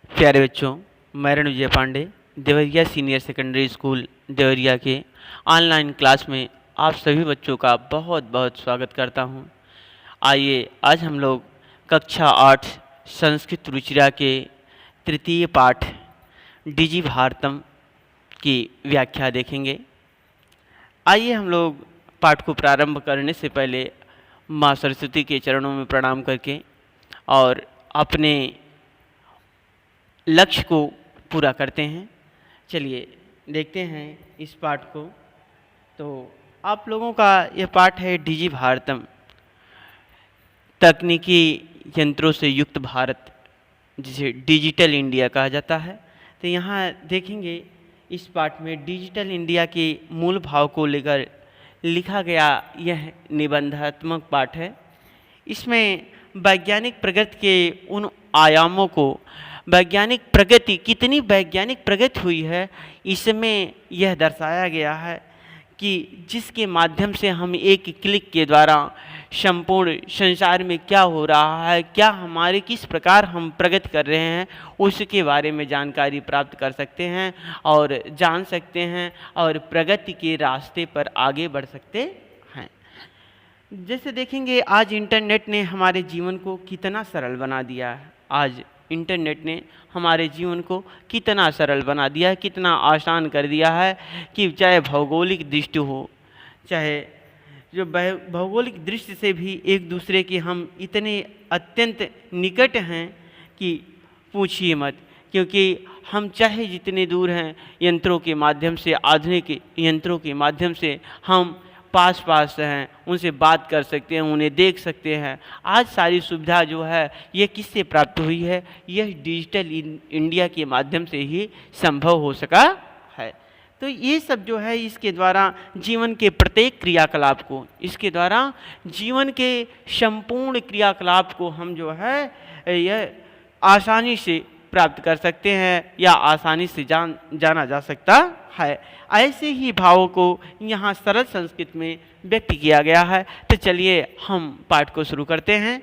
प्यारे बच्चों, मैं Ran Vijay Pandey Deoria senior secondary school Deoria के ऑनलाइन क्लास में आप सभी बच्चों का बहुत बहुत स्वागत करता हूं। आइए आज हम लोग कक्षा 8 संस्कृत रुचिरा के तृतीय पाठ डिजी भारतम की व्याख्या देखेंगे। आइए हम लोग पाठ को प्रारंभ करने से पहले माँ सरस्वती के चरणों में प्रणाम करके और अपने लक्ष्य को पूरा करते हैं। चलिए देखते हैं इस पाठ को। तो आप लोगों का यह पाठ है डिजी भारतम, तकनीकी यंत्रों से युक्त भारत, जिसे डिजिटल इंडिया कहा जाता है। तो यहाँ देखेंगे इस पाठ में डिजिटल इंडिया के मूल भाव को लेकर लिखा गया यह निबंधात्मक पाठ है। इसमें वैज्ञानिक प्रगति के उन आयामों को, वैज्ञानिक प्रगति कितनी वैज्ञानिक प्रगति हुई है, इसमें यह दर्शाया गया है कि जिसके माध्यम से हम एक क्लिक के द्वारा संपूर्ण संसार में क्या हो रहा है, क्या हमारे किस प्रकार हम प्रगति कर रहे हैं, उसके बारे में जानकारी प्राप्त कर सकते हैं और जान सकते हैं और प्रगति के रास्ते पर आगे बढ़ सकते हैं। जैसे देखेंगे आज इंटरनेट ने हमारे जीवन को कितना सरल बना दिया है। आज इंटरनेट ने हमारे जीवन को कितना सरल बना दिया है, कितना आसान कर दिया है कि चाहे भौगोलिक दृष्टि हो, चाहे जो भौगोलिक दृष्टि से भी एक दूसरे के हम इतने अत्यंत निकट हैं कि पूछिए मत। क्योंकि हम चाहे जितने दूर हैं, यंत्रों के माध्यम से, आधुनिक यंत्रों के माध्यम से हम पास पास हैं, उनसे बात कर सकते हैं, उन्हें देख सकते हैं। आज सारी सुविधा जो है ये किससे प्राप्त हुई है? यह डिजिटल इंडिया के माध्यम से ही संभव हो सका है। तो ये सब जो है इसके द्वारा जीवन के प्रत्येक क्रियाकलाप को, इसके द्वारा जीवन के संपूर्ण क्रियाकलाप को हम जो है यह आसानी से प्राप्त कर सकते हैं या आसानी से जाना जा सकता है। ऐसे ही भावों को यहाँ सरल संस्कृत में व्यक्त किया गया है। तो चलिए हम पाठ को शुरू करते हैं।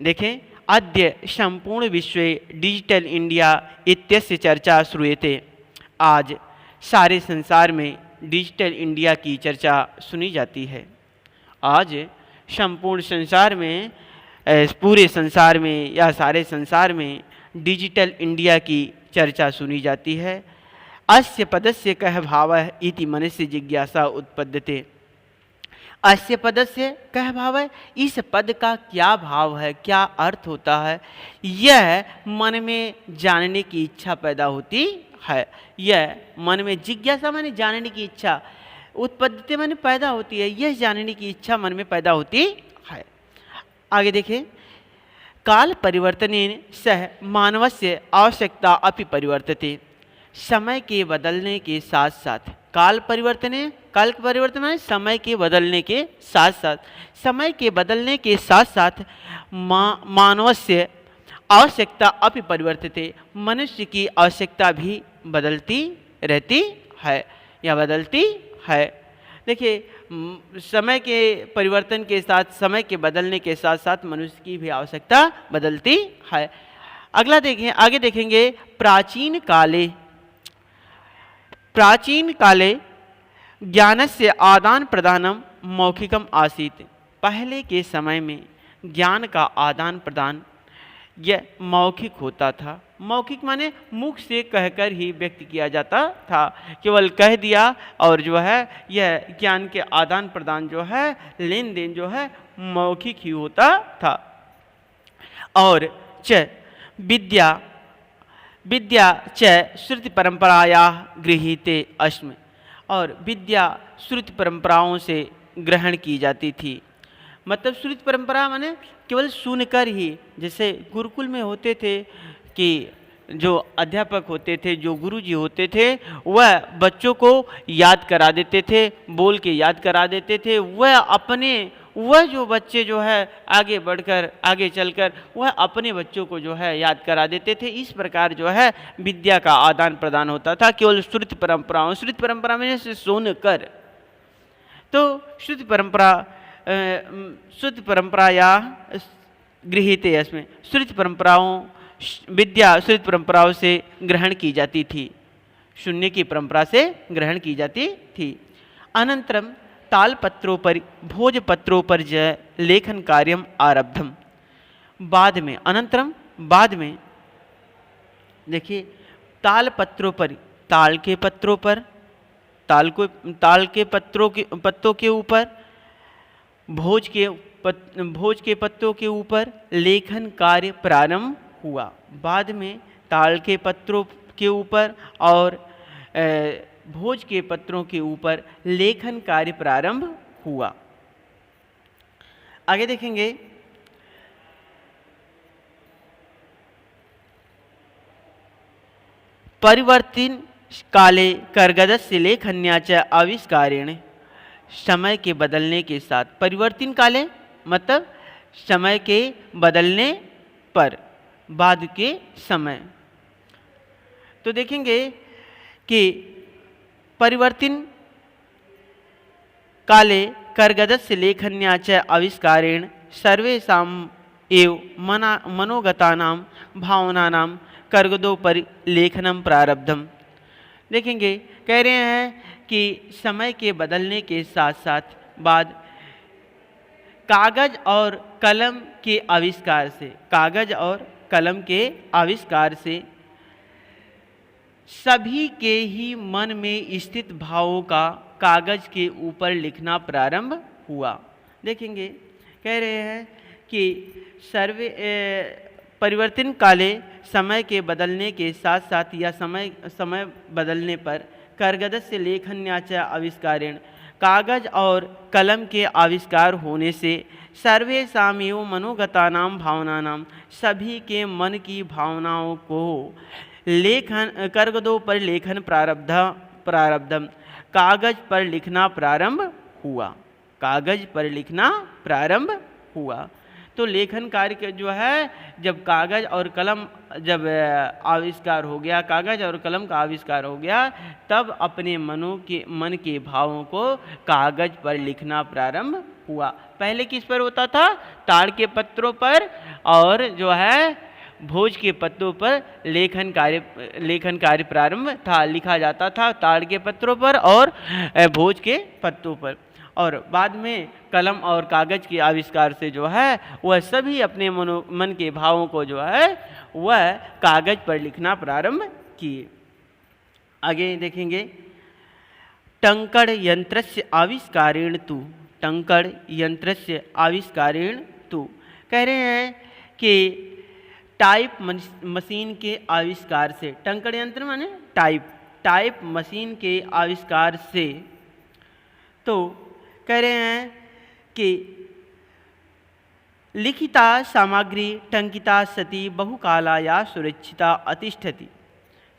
देखें, अद्य संपूर्ण विश्वे डिजिटल इंडिया इत्यस्य चर्चा श्रूयते। आज सारे संसार में डिजिटल इंडिया की चर्चा सुनी जाती है। आज संपूर्ण संसार में, पूरे संसार में या सारे संसार में डिजिटल इंडिया की चर्चा सुनी जाती है। अस्य पदस्य कः भावः इति मनसि जिज्ञासा उत्पद्यते। अस्य पदस्य कः भावः, इस पद का क्या भाव है, क्या अर्थ होता है, यह मन में जानने की इच्छा पैदा होती है। यह मन में जिज्ञासा माने जानने की इच्छा, उत्पद्यते माने पैदा होती है, यह जानने की इच्छा मन में पैदा होती है। आगे देखें, काल परिवर्तनेन सह मानवस्य आवश्यकता अपि परिवर्तते। समय के बदलने के साथ साथ, काल परिवर्तन है समय के बदलने के साथ साथ, समय के बदलने के साथ साथ मानवस्य आवश्यकता अपि परिवर्तते, मनुष्य की आवश्यकता भी बदलती रहती है या बदलती है। देखिए, समय के परिवर्तन के साथ, समय के बदलने के साथ साथ मनुष्य की भी आवश्यकता बदलती है। अगला देखें, आगे देखेंगे, प्राचीन काले ज्ञानस्य आदान प्रदानम मौखिकम आसीत्। पहले के समय में ज्ञान का आदान प्रदान यह मौखिक होता था। मौखिक माने मुख से कहकर ही व्यक्त किया जाता था, केवल कह दिया और जो है यह ज्ञान के आदान प्रदान जो है, लेन देन जो है मौखिक ही होता था। और च विद्या च श्रुति परंपराया गृहीते अस्म, और विद्या श्रुति परंपराओं से ग्रहण की जाती थी। मतलब श्रुति परंपरा माने केवल सुनकर ही, जैसे गुरुकुल में होते थे कि जो अध्यापक होते थे, जो गुरुजी होते थे, वह बच्चों को याद करा देते थे, बोल के याद करा देते थे। वह जो बच्चे जो है आगे बढ़कर, आगे चलकर वह अपने बच्चों को जो है याद करा देते थे। इस प्रकार जो है विद्या का आदान प्रदान होता था, केवल श्रुति परंपरा में से सुनकर। तो श्रुति परंपरा या गृहीते, इसमें श्रुति परंपराओं विद्या श्रुत परंपराओं से ग्रहण की जाती थी, शून्य की परंपरा से ग्रहण की जाती थी। अनंतरम तालपत्रों भोजपत्रों पर लेखन कार्यम आरब्धम। बाद में, अनंतरम बाद में, देखिए तालपत्रों पर, ताल के पत्रों पर, ताल के पत्तों के ऊपर, भोज के पत्तों के ऊपर लेखन कार्य प्रारंभ हुआ। बाद में ताल के पत्रों के ऊपर और भोज के पत्रों के ऊपर लेखन कार्य प्रारंभ हुआ। आगे देखेंगे, परिवर्तिन काले कर्गदस्य लेखन्याच आविष्कारेण। समय के बदलने के साथ, परिवर्तिन काले मतलब समय के बदलने पर, बाद के समय। तो देखेंगे कि परिवर्तिन काले कर्गदस्य लेखन्याच आविष्कारेण सर्वेषां एव मनोगतानां भावनानां कर्गदोपरि लेखनम प्रारब्धम। देखेंगे, कह रहे हैं कि समय के बदलने के साथ साथ बाद कागज और कलम के आविष्कार से, कागज और कलम के आविष्कार से सभी के ही मन में स्थित भावों का कागज के ऊपर लिखना प्रारंभ हुआ। देखेंगे, कह रहे हैं कि परिवर्तन काले समय के बदलने के साथ साथ या समय बदलने पर कर्गदस्य लेखन्याच आविष्कारेण, कागज और कलम के आविष्कार होने से सर्वेषामेव मनोगतानां भावनानां, सभी के मन की भावनाओं को लेखन कर्गदों पर लेखन प्रारब्धम, कागज पर लिखना प्रारंभ हुआ, कागज पर लिखना प्रारंभ हुआ। तो लेखन कार्य जो है, जब कागज और कलम जब आविष्कार हो गया, कागज और कलम का आविष्कार हो गया, तब अपने मन के भावों को कागज पर लिखना प्रारंभ हुआ। पहले किस पर होता था? ताड़ के पत्रों पर और जो है भोज के पत्तों पर लेखन कार्य प्रारंभ था, लिखा जाता था ताड़ के पत्रों पर और भोज के पत्तों पर। और बाद में कलम और कागज के आविष्कार से जो है वह सभी अपने मन के भावों को जो है वह कागज पर लिखना प्रारंभ किए। आगे देखेंगे, टंकड़ यंत्रस्य आविष्कारेण तु, टंकड़ यंत्रस्य आविष्कारेण तु, कह रहे हैं कि टाइप मशीन के आविष्कार से, टंकड़ यंत्र माने टाइप मशीन के आविष्कार से, तो कह रहे हैं कि लिखिता सामग्री टंकिता सती बहुकालाया सुरक्षिता अतिष्ठति।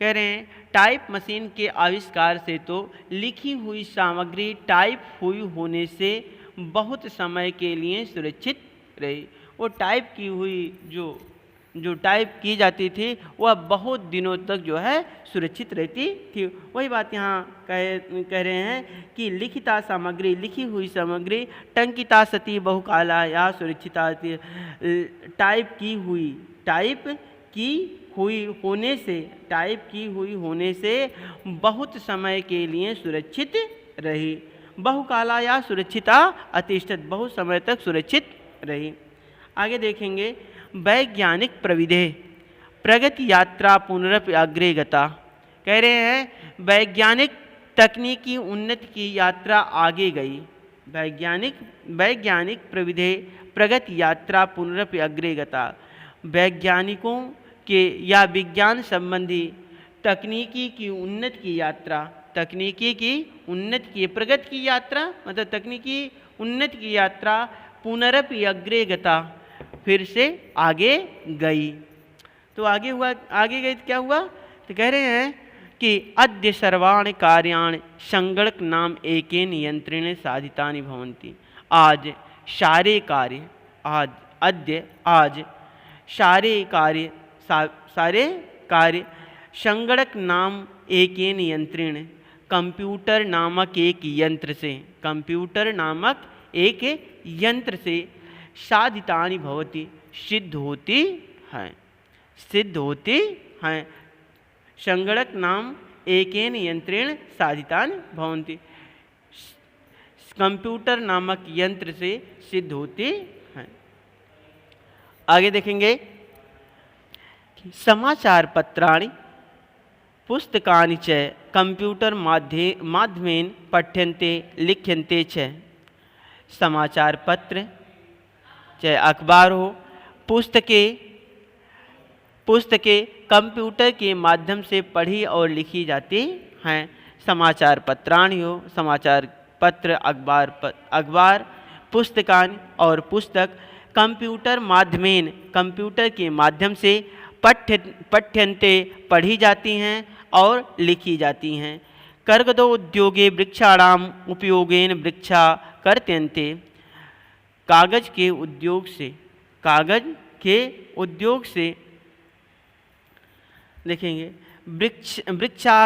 कह रहे हैं टाइप मशीन के आविष्कार से तो लिखी हुई सामग्री टाइप हुई होने से बहुत समय के लिए सुरक्षित रही। वो टाइप की हुई जो टाइप की जाती थी वह बहुत दिनों तक जो है सुरक्षित रहती थी। वही बात यहाँ कह रहे हैं कि लिखिता सामग्री, लिखी हुई सामग्री टंकिता सती बहुकाला या सुरक्षिता, टाइप की हुई होने से बहुत समय के लिए सुरक्षित रही। बहुकाला या सुरक्षिता अतिष्ठित, बहुत समय तक सुरक्षित रही। आगे देखेंगे, वैज्ञानिक प्रविधि प्रगति यात्रा पुनरपि अग्रे गता। कह रहे हैं वैज्ञानिक तकनीकी उन्नति की यात्रा आगे गई। वैज्ञानिक प्रविधि प्रगति यात्रा पुनरपि अग्रे गता। वैज्ञानिकों के या विज्ञान संबंधी तकनीकी की उन्नति की यात्रा, तकनीकी की उन्नति की प्रगति की यात्रा मतलब तकनीकी उन्नति की यात्रा पुनरपि अग्रे गता, फिर से आगे गई। तो आगे गई तो क्या हुआ? तो कह रहे हैं कि अद्य सर्वाणि कार्याणि संगणक नाम एकेन यंत्रेण साधितानि भवन्ति। आज सारे कार्य संगणक नाम एकेन यंत्रेण, कंप्यूटर नामक एक यंत्र से साधितानि भवति, सिद्ध होती हैं। सिद्ध होते हैं। संगणक नाम एकेन यंत्रेण साधितान भवन्ति। कंप्यूटर नामक यंत्र से सिद्ध होते हैं। आगे देखेंगे, समाचार पत्राणि पुस्तकानि च कंप्यूटर माध्यमेन पठ्यन्ते लिख्यन्ते च। समाचार पत्र चाहे अखबार हो, पुस्तकें कंप्यूटर के माध्यम से पढ़ी और लिखी जाती हैं। समाचार पत्राणि हो, समाचार पत्र, अखबार, पुस्तकानि और पुस्तक कंप्यूटर माध्यमेन कंप्यूटर के माध्यम से पठ्यन्ते पढ़ी जाती हैं और लिखी जाती हैं। कर्गदो उद्योगे वृक्षाणाम उपयोगेन वृक्षा कर्त्यन्ते। कागज के उद्योग से देखेंगे, वृक्षा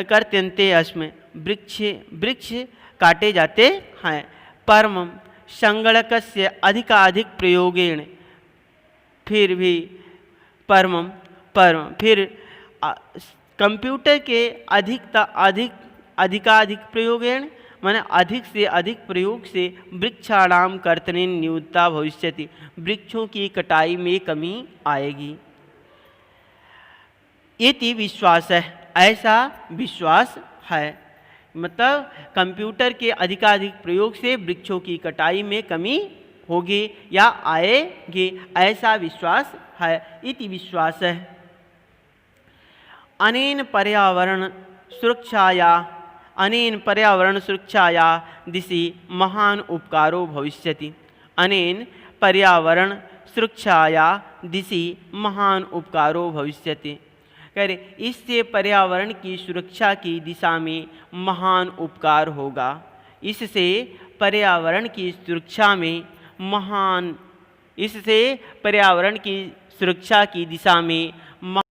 कर्त्यन्ते अस्मै, वृक्ष काटे जाते हैं। परमं संगणकस्य अधिकाधिक प्रयोगेण, फिर भी फिर कंप्यूटर के अधिकाधिक प्रयोगेण माने अधिक से अधिक प्रयोग से वृक्षाणाम कर्तनेन न्यूनता भविष्यति, वृक्षों की कटाई में कमी आएगी। इति विश्वास है, ऐसा विश्वास है। मतलब कंप्यूटर के अधिकाधिक प्रयोग से वृक्षों की कटाई में कमी होगी या आएगी, ऐसा विश्वास है। इति विश्वास है। अनेन पर्यावरण सुरक्षाया दिशि महान उपकारो भविष्यति। अनेन पर्यावरण सुरक्षाया दिशि महान उपकारो भविष्यति। कह रहे इससे पर्यावरण की सुरक्षा की दिशा में महान उपकार होगा। इससे पर्यावरण की सुरक्षा की दिशा में